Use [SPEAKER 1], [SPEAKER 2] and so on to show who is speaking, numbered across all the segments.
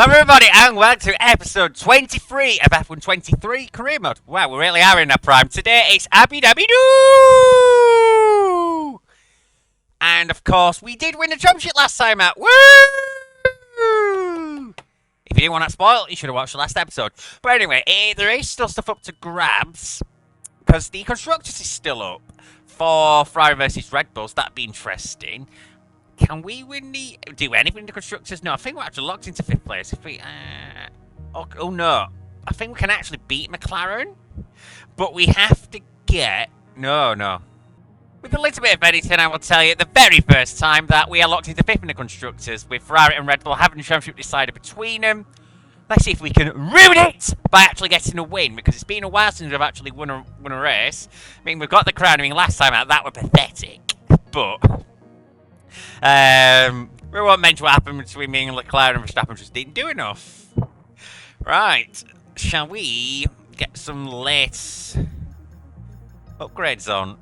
[SPEAKER 1] Hello everybody and welcome to episode 23 of F1 23 Career Mode. Wow, we really are in our prime. Today it's Abu Dhabi Doo! And of course, we did win the championship last time out. Woo! If you didn't want that spoiled, you should have watched the last episode. But anyway, there is still stuff up to grabs. Because the Constructors is still up for Ferrari versus Red Bulls. That'd be interesting. Can we win do anything in the Constructors? No, I think we're actually locked into 5th place. If we, oh no. I think we can actually beat McLaren. But we have to get, no. With a little bit of editing, I will tell you the very first time that we are locked into 5th in the Constructors, with Ferrari and Red Bull having the championship decided between them. Let's see if we can ruin it by actually getting a win, because it's been a while since we've actually won a race. I mean, we've got the crown. I mean, last time out, that were pathetic. But we weren't meant to happen between me and Leclerc, and Verstappen just didn't do enough. Right, shall we get some late upgrades on?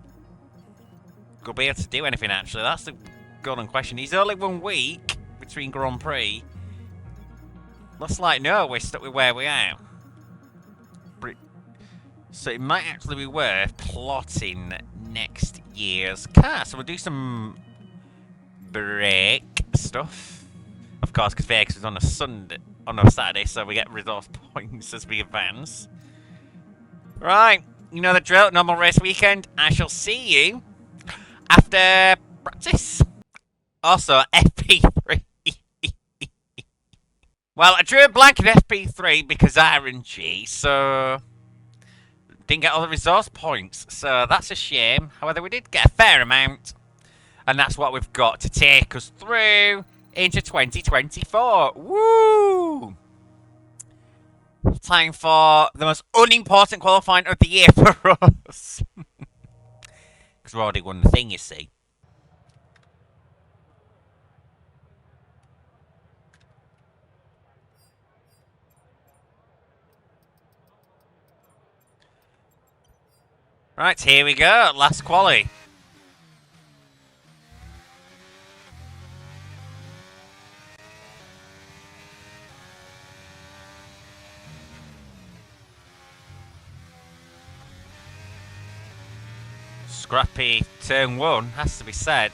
[SPEAKER 1] Could be able to do anything, actually. That's the golden question. He's only 1 week between Grand Prix. Looks like no, we're stuck with where we are. So it might actually be worth plotting next year's car. So we'll do some brake stuff. Of course, because Vegas is on a Saturday, so we get resource points as we advance. Right, you know the drill. Normal race weekend. I shall see you after practice. Also, FP3. Well, I drew a blank in FP3 because RNG, so didn't get all the resource points. So that's a shame. However, we did get a fair amount. And that's what we've got to take us through into 2024. Woo! Time for the most unimportant qualifying of the year for us. Because we already won the thing, you see. Right, here we go. Last quali. Scrappy turn 1, has to be said.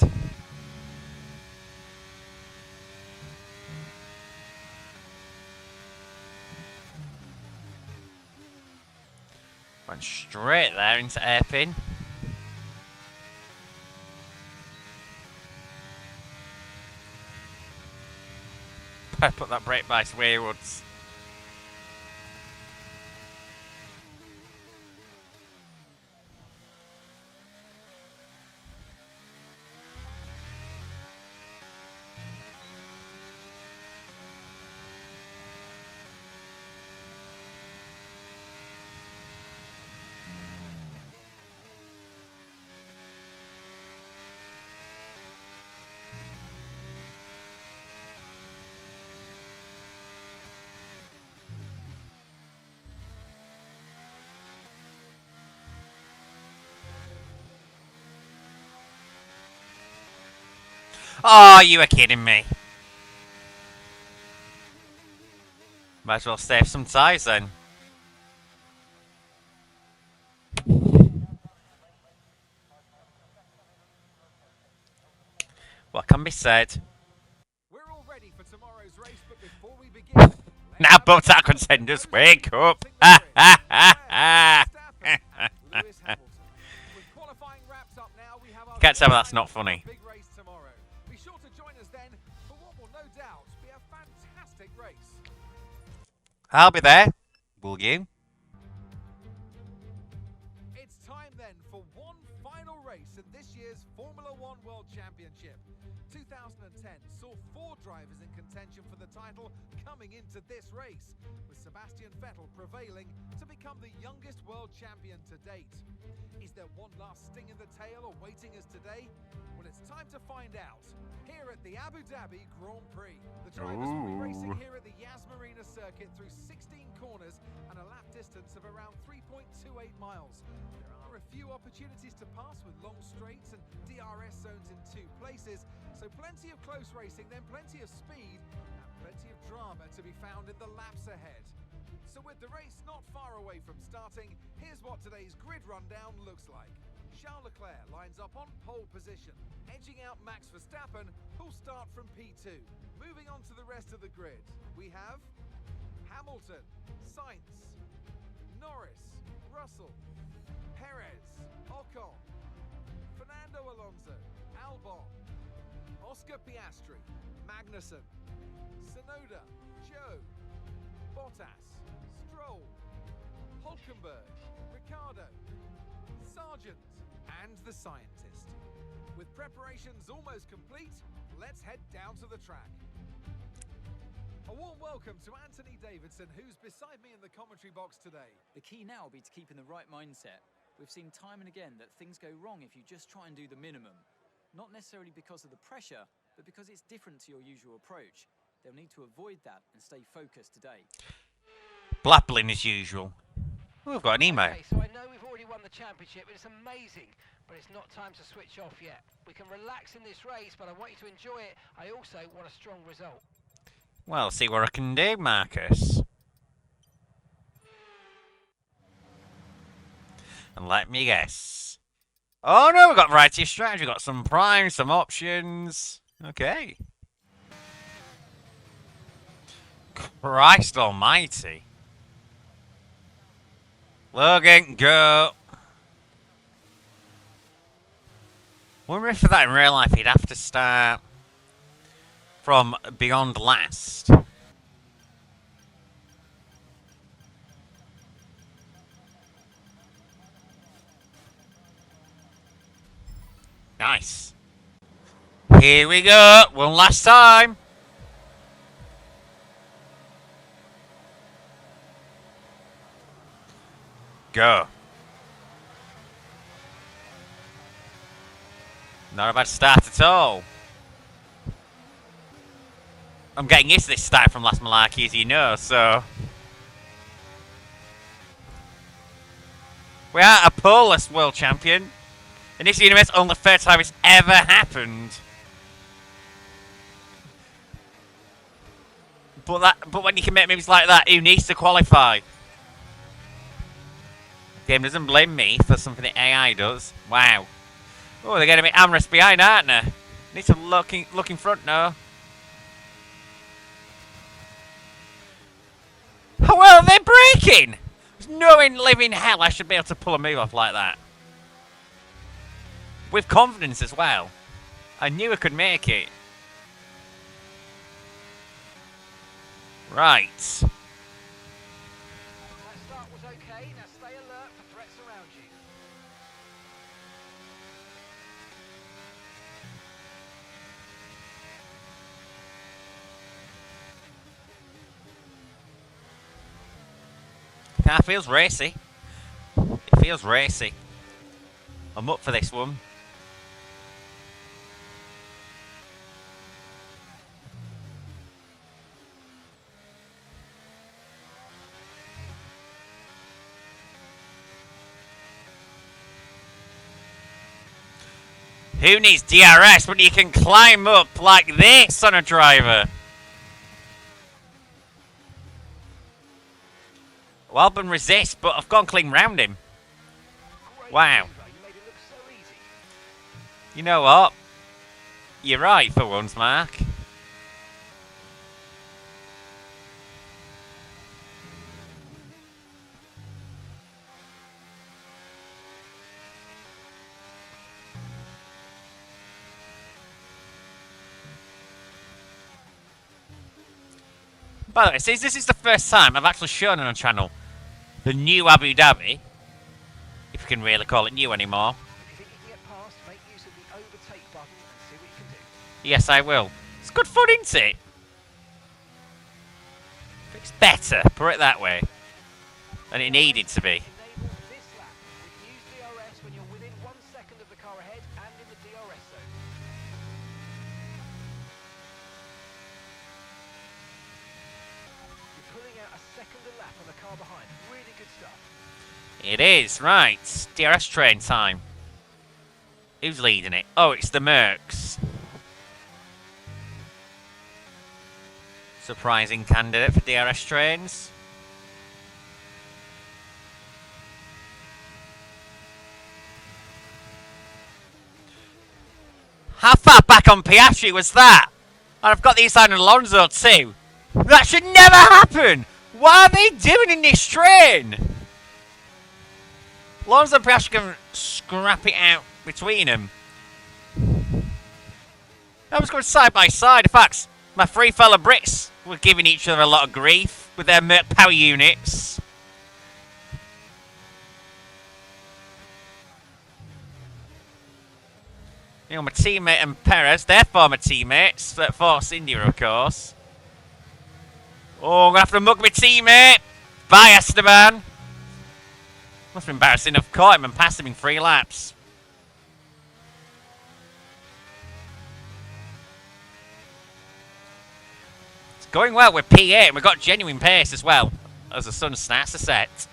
[SPEAKER 1] Went straight there into Alpine. I put that brake bias waywards. Oh, you were kidding me. Might as well save some tyres then. What can be said?
[SPEAKER 2] We're all ready for tomorrow's race, but before we begin,
[SPEAKER 1] now both our contenders wake up. Can't tell me that's not funny.
[SPEAKER 2] Be sure to join us then for what will no doubt be a fantastic race.
[SPEAKER 1] I'll be there. Will you?
[SPEAKER 2] It's time then for one final race in this year's Formula One World Championship. 2010 saw 4 drivers in contention for the title coming into this race, with Sebastian Vettel prevailing to become the youngest world champion to date. Is there one last sting in the tail awaiting us today? Well, it's time to find out. Here at the Abu Dhabi Grand Prix, the drivers will be racing here at the Yas Marina circuit through 16 corners and a lap distance of around 3.28 miles. There are a few opportunities to pass with long straights and DRS zones in 2 places, so plenty of close racing, then plenty of speed, and Plenty of drama to be found in the laps ahead. So with the race not far away from starting, here's what today's grid rundown looks like. Charles Leclerc lines up on pole position, edging out Max Verstappen, who'll start from P2. Moving on to the rest of the grid, we have Hamilton, Sainz, Norris, Russell, Perez, Ocon, Fernando Alonso, Albon, Oscar Piastri, Magnussen, Tsunoda, Joe, Bottas, Stroll, Hulkenberg, Ricciardo, Sargent, and the scientist. With preparations almost complete, let's head down to the track. A warm welcome to Anthony Davidson, who's beside me in the commentary box today.
[SPEAKER 3] The key now will be to keep in the right mindset. We've seen time and again that things go wrong if you just try and do the minimum. Not necessarily because of the pressure, but because it's different to your usual approach. They'll need to avoid that and stay focused today.
[SPEAKER 1] Blabbling as usual. Oh, we've got an email.
[SPEAKER 4] Okay, so I know we've already won the championship. It's amazing, but it's not time to switch off yet. We can relax in this race, but I want you to enjoy it. I also want a strong result.
[SPEAKER 1] Well, see what I can do, Marcus. And let me guess. Oh no, we've got variety of strategy. We've got some primes, some options. Okay. Christ almighty. Logan, go. Wonder if for that in real life he'd have to start from beyond last. Nice. Here we go. One last time. Go. Not a bad start at all. I'm getting used to this start from last Malarkey, as you know, so... We are a poleless world champion. In this universe, only the third time it's ever happened. But when you can make moves like that, who needs to qualify? Game doesn't blame me for something the AI does. Wow. Oh, they're getting me armrest behind, aren't they? Need to look in front now. Oh, well, they're braking! There's no in living hell I should be able to pull a move off like that. With confidence as well. I knew I could make it. Right.
[SPEAKER 4] That start was okay. Now stay alert for threats around you.
[SPEAKER 1] That feels racy. It feels racy. I'm up for this one. Who needs DRS when you can climb up like this on a driver? Well, Albon resists, but I've gone clean round him. Wow.
[SPEAKER 4] You made it look so easy.
[SPEAKER 1] You know what? You're right for once, Mark. By the way, since this is the first time I've actually shown on the channel the new Abu Dhabi, if you can really call it new anymore.
[SPEAKER 4] If you think you can get past, make use of the overtake button and see what you can do.
[SPEAKER 1] Yes, I will. It's good fun, isn't it? It's better, put it that way, than it needed to be.
[SPEAKER 4] Enable this lap. We can use DRS when you're within 1 second of the car ahead and in the DRS zone. You're pulling out a second a lap on the car behind. Really good stuff.
[SPEAKER 1] It is, right. DRS train time. Who's leading it? Oh, it's the Mercs. Surprising candidate for DRS trains. How far back on Piastri was that? And I've got these on Alonso too. That should never happen! What are they doing in this train? Alonso and Piastri can scrap it out between them. I was going side by side. In fact, my three fellow Brits were giving each other a lot of grief with their Merc power units. You know, my teammate and Perez, they're former teammates at Force India, of course. Oh, I'm going to have to mug my teammate. Bye, Esteban. Must be embarrassing. I've caught him and passed him in 3 laps. It's going well with P8, and we've got genuine pace as well as the sun starts to set.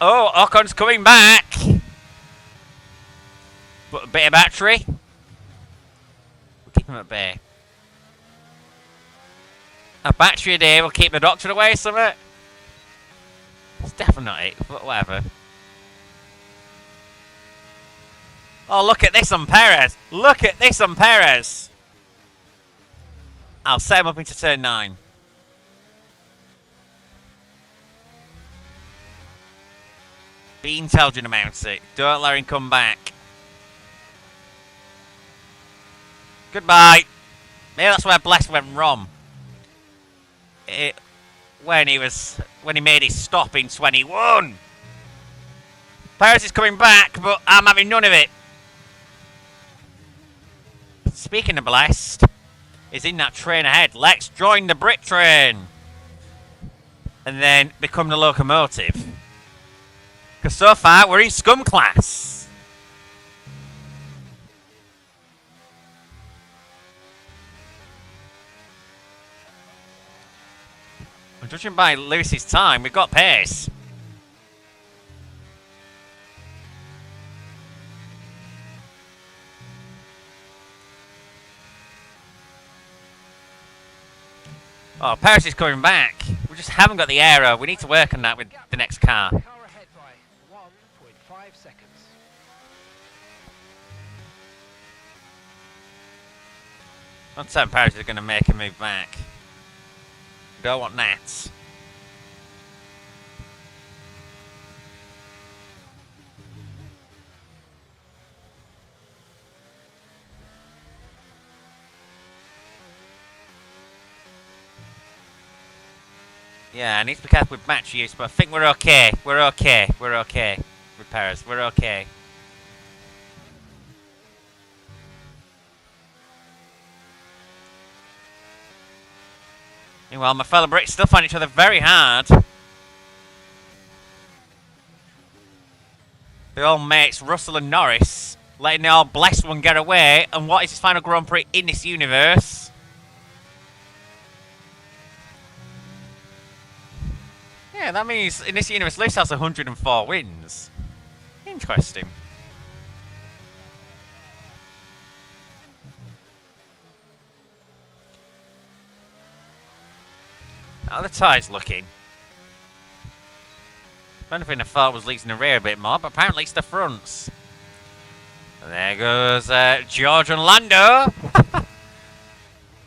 [SPEAKER 1] Oh, Ocon's coming back. But a bit of battery. We'll keep him at bay. A battery a day will keep the doctor away, something. It's definitely not it, but whatever. Oh, look at this on Perez. Look at this on Perez. I'll set him up into turn 9. Be intelligent about it. Don't let him come back. Goodbye. Maybe that's where Bless went wrong. When he made his stop in 21. Perez is coming back, but I'm having none of it. Speaking of Blessed, he's in that train ahead. Let's join the Brit train. And then become the locomotive. Because so far, we're in scum class. And judging by Lewis's time, we've got pace. Oh, Paris is coming back. We just haven't got the aero. We need to work on that with the next car.
[SPEAKER 4] Car ahead by 1.5 seconds.
[SPEAKER 1] Not certain Paris is going to make a move back. Don't want that. Yeah, I need to be careful with battery use, but I think we're okay. We're okay. We're okay with Paris. We're okay. Meanwhile, my fellow Brits still find each other very hard. The old mates, Russell and Norris, letting the old blessed one get away. And what is his final Grand Prix in this universe? Yeah, that means in this universe, Lewis has 104 wins. Interesting. How are the tyres looking? Anything I thought was leads in the rear a bit more, but apparently it's the fronts. And there goes George and Lando.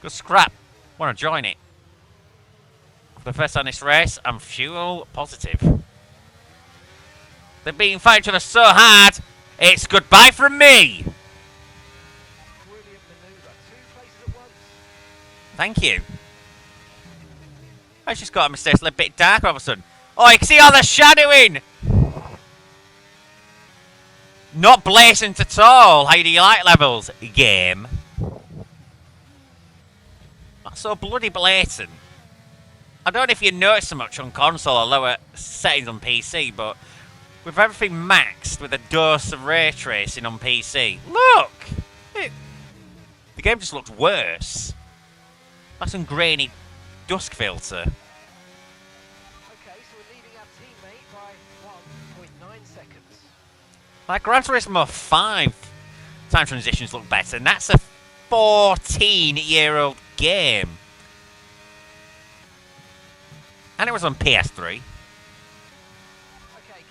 [SPEAKER 1] Good scrap. Want to join it. For the first time in this race, I'm fuel positive. They're being fighting each other so hard, it's goodbye from me.
[SPEAKER 4] Brilliant manoeuvre. 2 places at once.
[SPEAKER 1] Thank you. I just got a mistake. It's a bit dark all of a sudden. Oh, you can see all the shadowing. Not blatant at all. How do you like levels? Game. Not so bloody blatant. I don't know if you notice so much on console or lower settings on PC, but with everything maxed with a dose of ray tracing on PC, look! The game just looks worse. That's some grainy dusk filter.
[SPEAKER 4] Okay, so we're leading our teammate by 1.9 seconds.
[SPEAKER 1] Like Gran Turismo 5 time transitions look better, and that's a 14-year-old game. And it was on PS3.
[SPEAKER 4] Okay,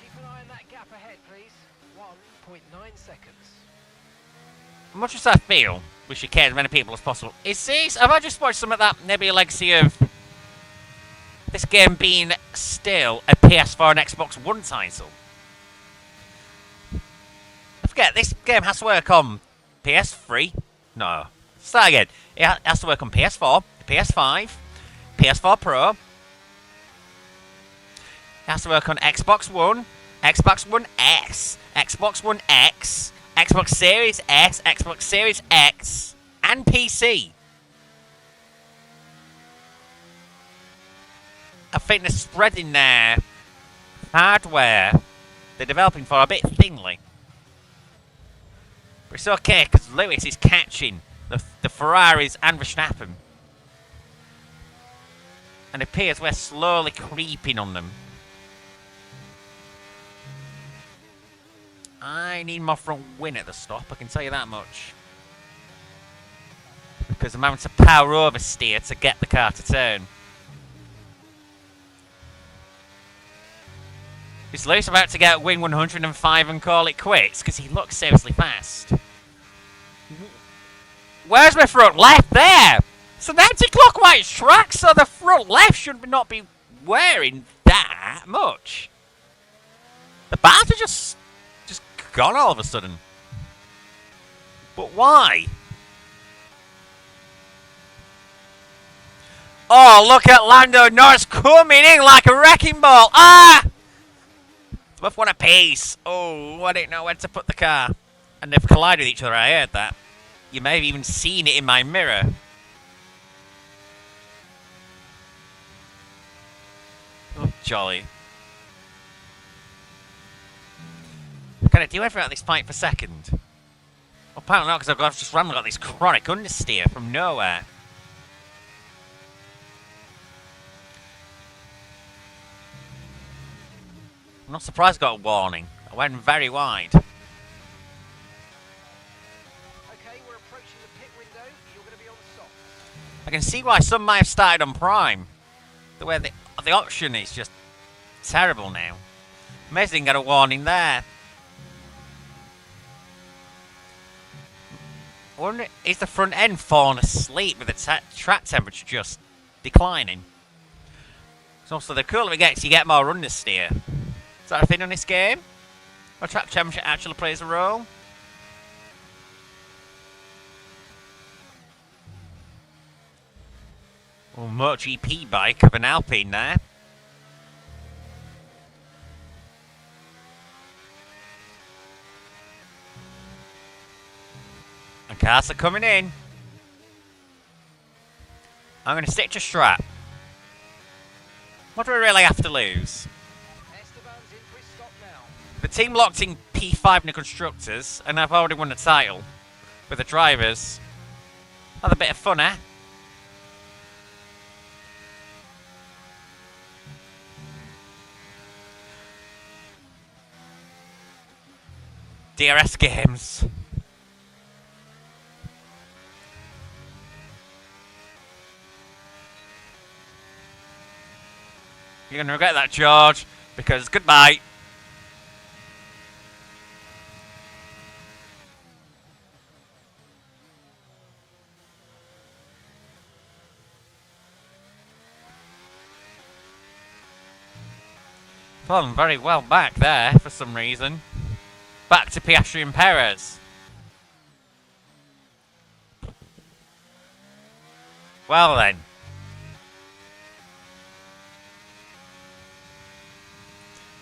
[SPEAKER 4] keep an eye on that gap ahead, please. 1.9 seconds.
[SPEAKER 1] Much as I feel we should care as many people as possible, have I just watched some of that maybe a legacy of this game being still a PS4 and Xbox One title? I forget, this game has to work on PS3. No. Start again. It has to work on PS4, PS5, PS4 Pro. It has to work on Xbox One, Xbox One S, Xbox One X, Xbox Series S, Xbox Series X, and PC. I think they're spreading their hardware they're developing for a bit thinly. But it's okay, because Lewis is catching the Ferraris and Verstappen. And it appears we're slowly creeping on them. I need my front wing at the stop, I can tell you that much. Because I'm having to power oversteer to get the car to turn. Is Lewis about to get win 105 and call it quits? Because he looks seriously fast. Where's my front left? There! It's an anti-clockwise track, so the front left should not be wearing that much. The bars are just gone all of a sudden. But why? Oh, look at Lando Norris coming in like a wrecking ball. Ah! Both want a pace. Oh, I didn't know where to put the car. And they've collided with each other, I heard that. You may have even seen it in my mirror. Oh, jolly. Can I do everything at this point per second? Well, apparently not, because I've just randomly got this chronic understeer from nowhere. I'm not surprised I got a warning. I went very wide.
[SPEAKER 4] Okay, we're approaching the pit window. You're going to be on soft.
[SPEAKER 1] I can see why some might have started on Prime. The way the option is just terrible now. Amazing, got a warning there. I wonder, is the front end falling asleep with the track temperature just declining? So also the cooler it gets, you get more understeer. Is that a thing on this game? Or track temperature actually plays a role? Oh, MotoGP bike of an Alpine there. And cars are coming in. I'm going to stick to strap. What do we really have to lose?
[SPEAKER 4] Esteban's in for his stop now.
[SPEAKER 1] The team locked in P5 in the constructors, and I've already won the title. With the drivers. Have a bit of fun, eh? DRS games. You're going to regret that, George, because goodbye. Fallen very well back there for some reason. Back to Piastri and Perez. Well then.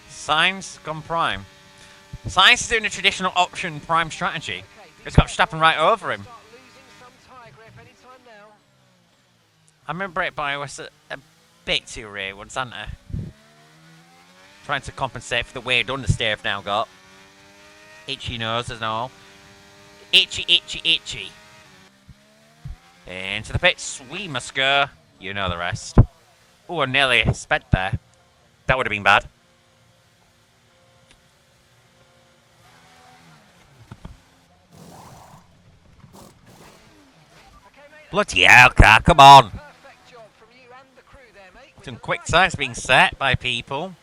[SPEAKER 1] Sainz gone prime. Sainz is doing a traditional option prime strategy. It's got Verstappen right over him.
[SPEAKER 4] Start losing some tyre grip anytime now.
[SPEAKER 1] I remember it, but I was a bit too rear once, hadn't I? Trying to compensate for the weird understeer I've now got. Itchy nose and all. Itchy, itchy, itchy. Into the pits, we must go. You know the rest. Oh, I nearly sped there. That would have been bad. Bloody hell, car, come on.
[SPEAKER 4] Perfect job from you and the crew there, mate. With
[SPEAKER 1] Some
[SPEAKER 4] the
[SPEAKER 1] quick
[SPEAKER 4] right
[SPEAKER 1] times being set by people.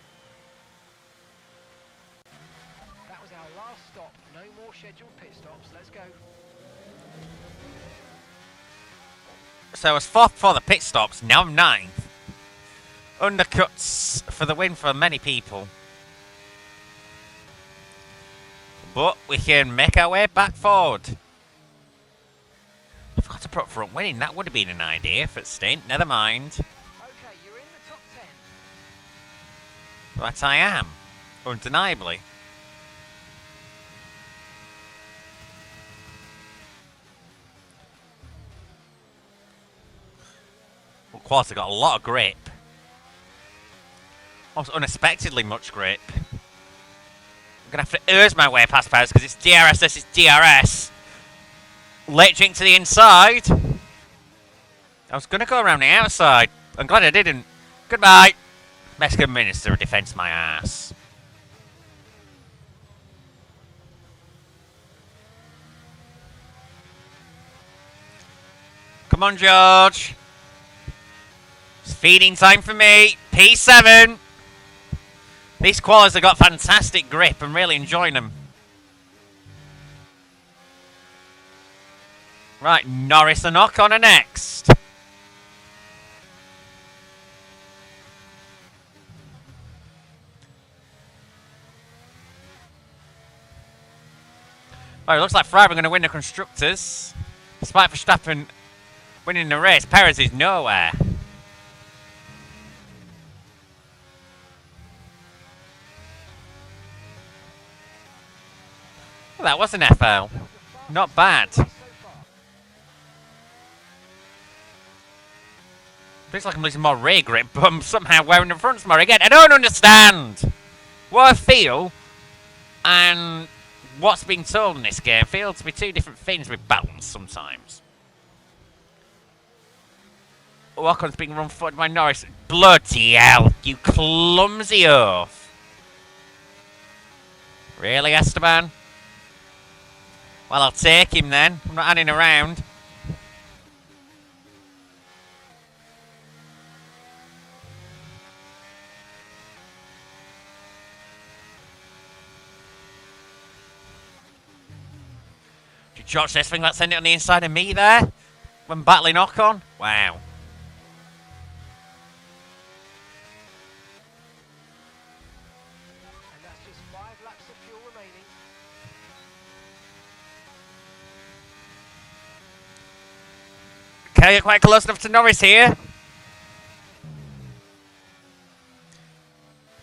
[SPEAKER 4] That was our last stop. No more scheduled pit stops. Let's go.
[SPEAKER 1] So I was 4th before the pit stops, now I'm 9th. Undercuts for the win for many people. But we can make our way back forward. I forgot to put front winning, that would have been an idea for a stint, never mind.
[SPEAKER 4] Okay, you're in the top 10.
[SPEAKER 1] But I am, undeniably. Well, Quarter got a lot of grip. Almost unexpectedly much grip. I'm going to have to urge my way past Powers because it's DRS, this is DRS. Late drink to the inside. I was going to go around the outside. I'm glad I didn't. Goodbye. Mexican Minister of Defense my ass. Come on, George. It's feeding time for me. P7. These qualies have got fantastic grip. I'm really enjoying them. Right, Norris and Ocon are next. Oh, it looks like Ferrari are going to win the Constructors. Despite Verstappen winning the race, Perez is nowhere. Well, that was an FL. Not bad.
[SPEAKER 4] So far.
[SPEAKER 1] Looks like I'm losing more rear grip, but I'm somehow wearing the fronts more again. I don't understand what I feel and what's being told in this game feel to be two different things with balance sometimes. Ocon's being run forward by Norris. Bloody hell, you clumsy oaf. Really, Esteban? Well, I'll take him then. I'm not adding around. Did you watch this thing that sent it on the inside of me there? When battling Ocon? Wow.
[SPEAKER 4] And that's just 5 laps of fuel remaining.
[SPEAKER 1] Okay, you're quite close enough to Norris here.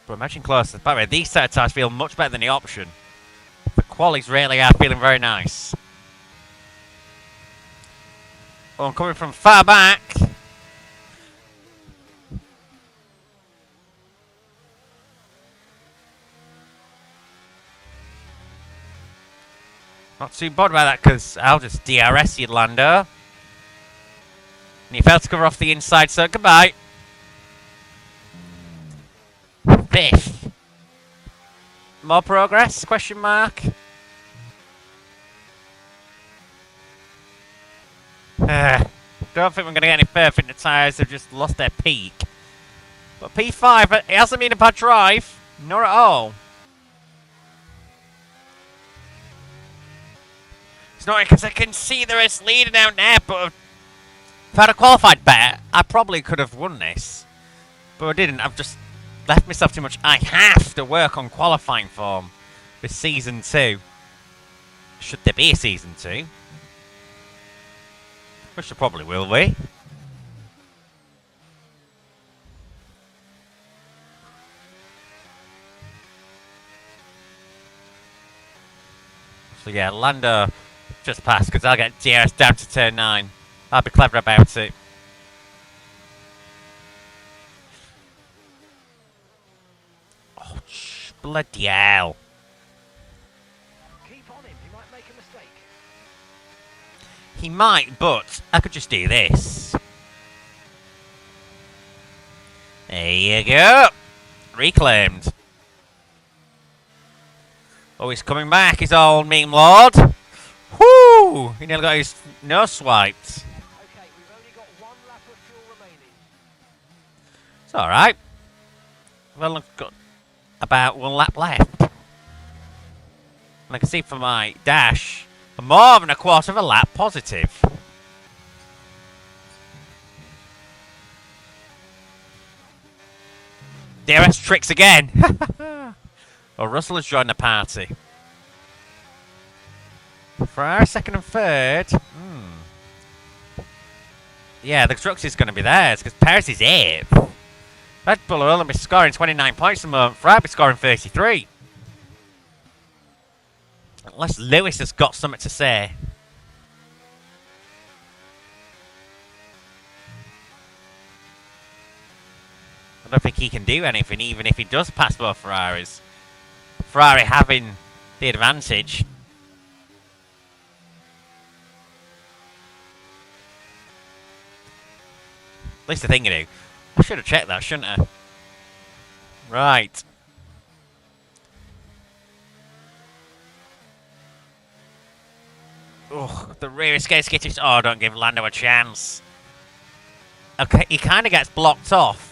[SPEAKER 1] But imagine closer. By the way, these set of tires feel much better than the option. The qualies really are feeling very nice. Oh, I'm coming from far back. Not too bothered about that because I'll just DRS you, Lando. And you failed to cover off the inside, so goodbye. 5th. More progress? Question mark. Don't think we're going to get any further. I think the tyres have just lost their peak. But P5, it hasn't been a bad drive. Not at all. It's not because I can see the rest leading out there, but if I'd have qualified better, I probably could have won this. But I didn't. I've just left myself too much. I have to work on qualifying form for Season 2. Should there be a Season 2? Which there probably will be. So yeah, Lando just passed because I'll get DRS down to turn 9. I'll be clever about it. Oh, bloody hell.
[SPEAKER 4] Keep on him, he might make a mistake.
[SPEAKER 1] He might, but I could just do this. There you go. Reclaimed. Oh, he's coming back, his old meme lord. Whoo! He nearly got his nose swiped.
[SPEAKER 4] Okay,
[SPEAKER 1] It's alright. Well, I've got about 1 lap left. And I can see from my dash, I'm more than a quarter of a lap positive. DRS tricks again. Oh, Russell has joined the party. Ferrari second and third. Yeah, the constructors is going to be theirs because Perez is 8th. Red Bull will only be scoring 29 points a moment. Ferrari be scoring 33. Unless Lewis has got something to say. I don't think he can do anything, even if he does pass both Ferraris. Ferrari having the advantage. At least the thing to do. I should have checked that, shouldn't I? Right. Ugh, the rear escape skittish. Oh, don't give Lando a chance. Okay, he kind of gets blocked off.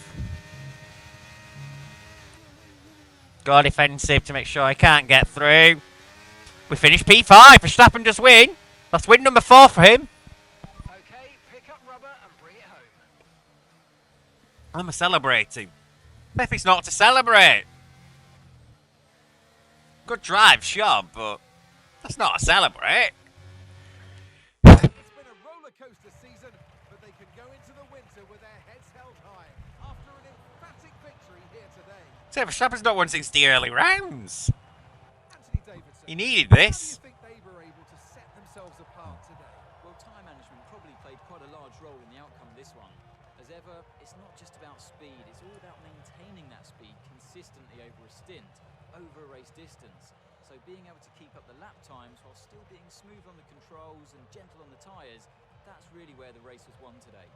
[SPEAKER 1] Go defensive to make sure he can't get through. We finished P5. Verstappen just win. That's win number 4 for him.
[SPEAKER 4] Okay, pick up rubber and bring it home.
[SPEAKER 1] I'm celebrating. If it's not to celebrate. Good drive, sure, but that's not a celebrate.
[SPEAKER 2] It's been a roller coaster season, but they can go into the winter with their heads held high after an emphatic victory here today.
[SPEAKER 1] So Verstappen's not won since the early rounds.
[SPEAKER 2] Anthony Davidson.
[SPEAKER 1] He needed
[SPEAKER 2] How do you
[SPEAKER 1] this.
[SPEAKER 2] think they were able to set themselves apart today?
[SPEAKER 3] Well, time management probably played quite a large role in the outcome of this one. As ever, it's not just about speed, it's all about maintaining that speed consistently over a stint, over a race distance. So being able to keep up the lap times while still being smooth on the controls and gentle on the tyres, that's really where the race was won today.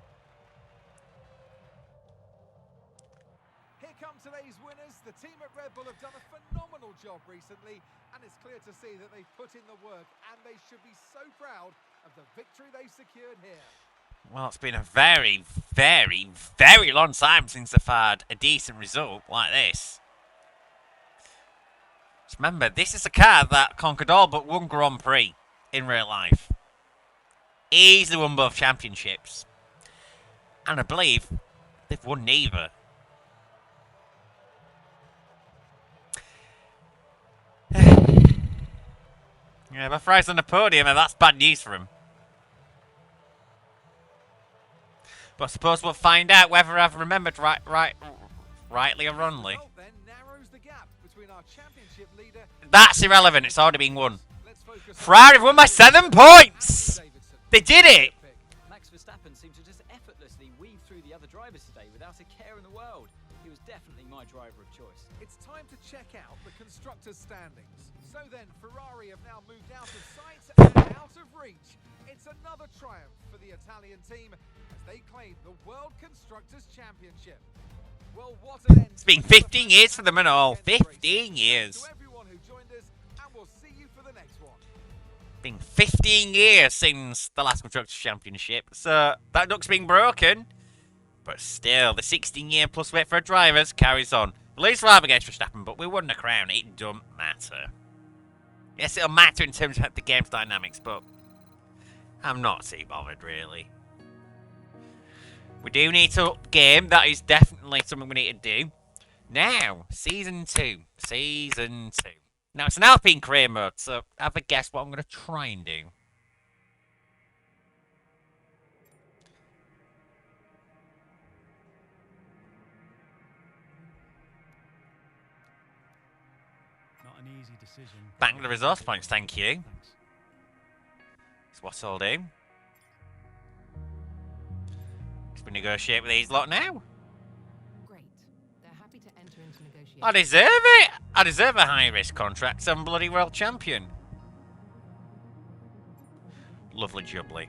[SPEAKER 2] Here come today's winners. The team at Red Bull have done a phenomenal job recently, and it's clear to see that they've put in the work, and they should be so proud of the victory they've secured here.
[SPEAKER 1] Well, it's been a very, very, very long time since they've had a decent result like this. Just remember, this is a car that conquered all but one Grand Prix in real life. Easily won both championships. And I believe they've won neither. Yeah, but Ferrari's on the podium, and that's bad news for him. But I suppose we'll find out whether I've remembered rightly or wrongly.
[SPEAKER 2] Result then narrows the gap between our championship leader.
[SPEAKER 1] That's irrelevant. It's already been won.
[SPEAKER 2] Let's focus
[SPEAKER 1] Ferrari won by 7 points.
[SPEAKER 2] Anthony Davidson.
[SPEAKER 1] They did it.
[SPEAKER 3] Max Verstappen seemed to just effortlessly weave through the other drivers today without a care in the world. He was definitely my driver of choice.
[SPEAKER 2] It's time to check out the constructors' standings. So then, Ferrari have now moved out of sight and out of reach. It's another triumph for the Italian team as they claim the World Constructors' Championship. Well, what an end.
[SPEAKER 1] It's been 15 years for them and all. 15 years.
[SPEAKER 2] To everyone who joined us, and we'll see you for the next one.
[SPEAKER 1] Been 15 years since the last Constructors' Championship. So that duck's been broken. But still, the 16-year plus wait for drivers carries on. At least rather against Verstappen, but we won the crown. It don't matter. Yes, it'll matter in terms of the game's dynamics, but I'm not too bothered, really. We do need to up game. That is definitely something we need to do. Now, Season 2. Season 2. Now, it's an Alpine career mode, so have a guess what I'm going to try and do.
[SPEAKER 5] Not an easy decision.
[SPEAKER 1] Bank the resource points, thank you.
[SPEAKER 5] Thanks.
[SPEAKER 1] That's what I'll do. Let's negotiate with these lot now.
[SPEAKER 6] Great. They're happy to enter into negotiations.
[SPEAKER 1] I deserve it. I deserve a high-risk contract. I'm bloody world champion. Lovely jubbly.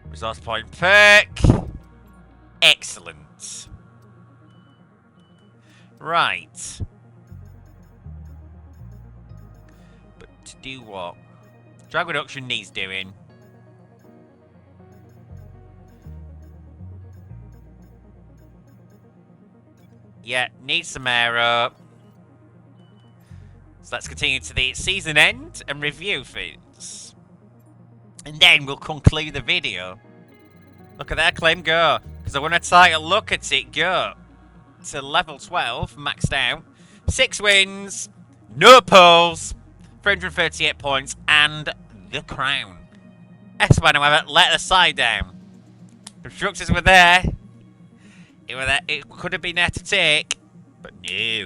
[SPEAKER 1] Resource point perk. Excellent. Right. But to do what? Drag reduction needs doing. Yeah, need some aero. So let's continue to the season end and review things. And then we'll conclude the video. Look at that claim go. Because I want to take a look at it go. To level 12, maxed out. 6 wins, no poles, 338 points, and the crown. Espine, however, let the side down. Constructors were there. It could have been there to take, but no.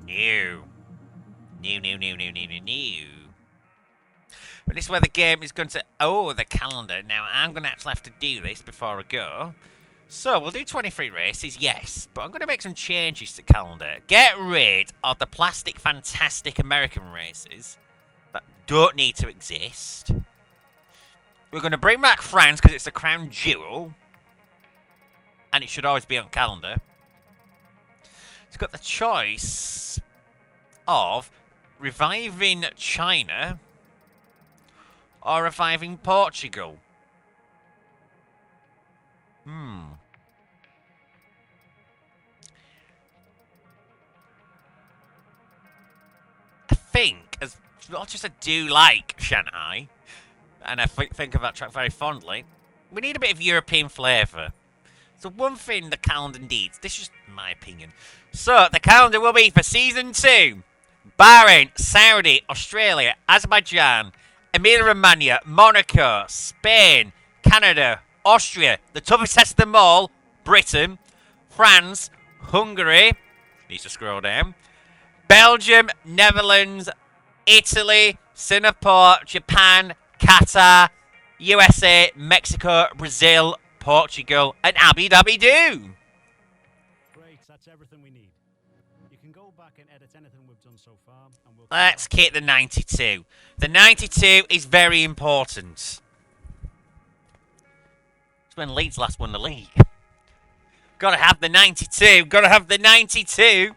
[SPEAKER 1] No. No, no, no, no, no, no, no. But this is where the game is going to... Oh, the calendar. Now, I'm going to actually have to do this before I go. So, we'll do 23 races, yes. But I'm going to make some changes to calendar. Get rid of the plastic, fantastic American races that don't need to exist. We're going to bring back France because it's the crown jewel. And it should always be on calendar. It's got the choice of reviving China or reviving Portugal. I think, as much as I do like Shanghai, and I think of that track very fondly, we need a bit of European flavour. So one thing the calendar needs, this is my opinion. So the calendar will be for Season 2. Bahrain, Saudi, Australia, Azerbaijan, Emilia-Romagna, Monaco, Spain, Canada, Austria, the toughest test of them all, Britain, France, Hungary, needs to scroll down, Belgium, Netherlands, Italy, Singapore, Japan, Qatar, USA, Mexico, Brazil, Portugal, and Abu Dhabi do.
[SPEAKER 5] Great, that's everything we need. You can go back and edit anything we've done so far, and we'll...
[SPEAKER 1] Let's keep the 92. The 92 is very important. It's when Leeds last won the league. Gotta have the 92. Gotta have the 92.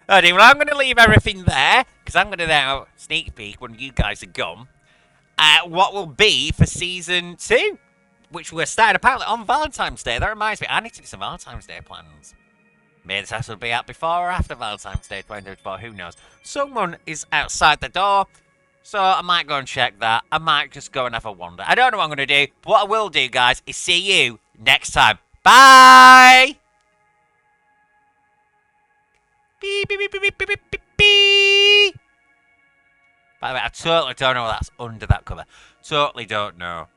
[SPEAKER 1] Anyway, well, I'm going to leave everything there, because I'm going to now sneak peek when you guys are gone. What will be for Season 2, which we're starting apparently on Valentine's Day. That reminds me, I need to do some Valentine's Day plans. Maybe this house will be out before or after Valentine's Day 2024, who knows. Someone is outside the door, so I might go and check that. I might just go and have a wander. I don't know what I'm going to do, but what I will do, guys, is see you next time. Bye! Beep, beep, beep, beep, beep, beep, beep, beep. By the way, I totally don't know what that's under that cover. Totally don't know.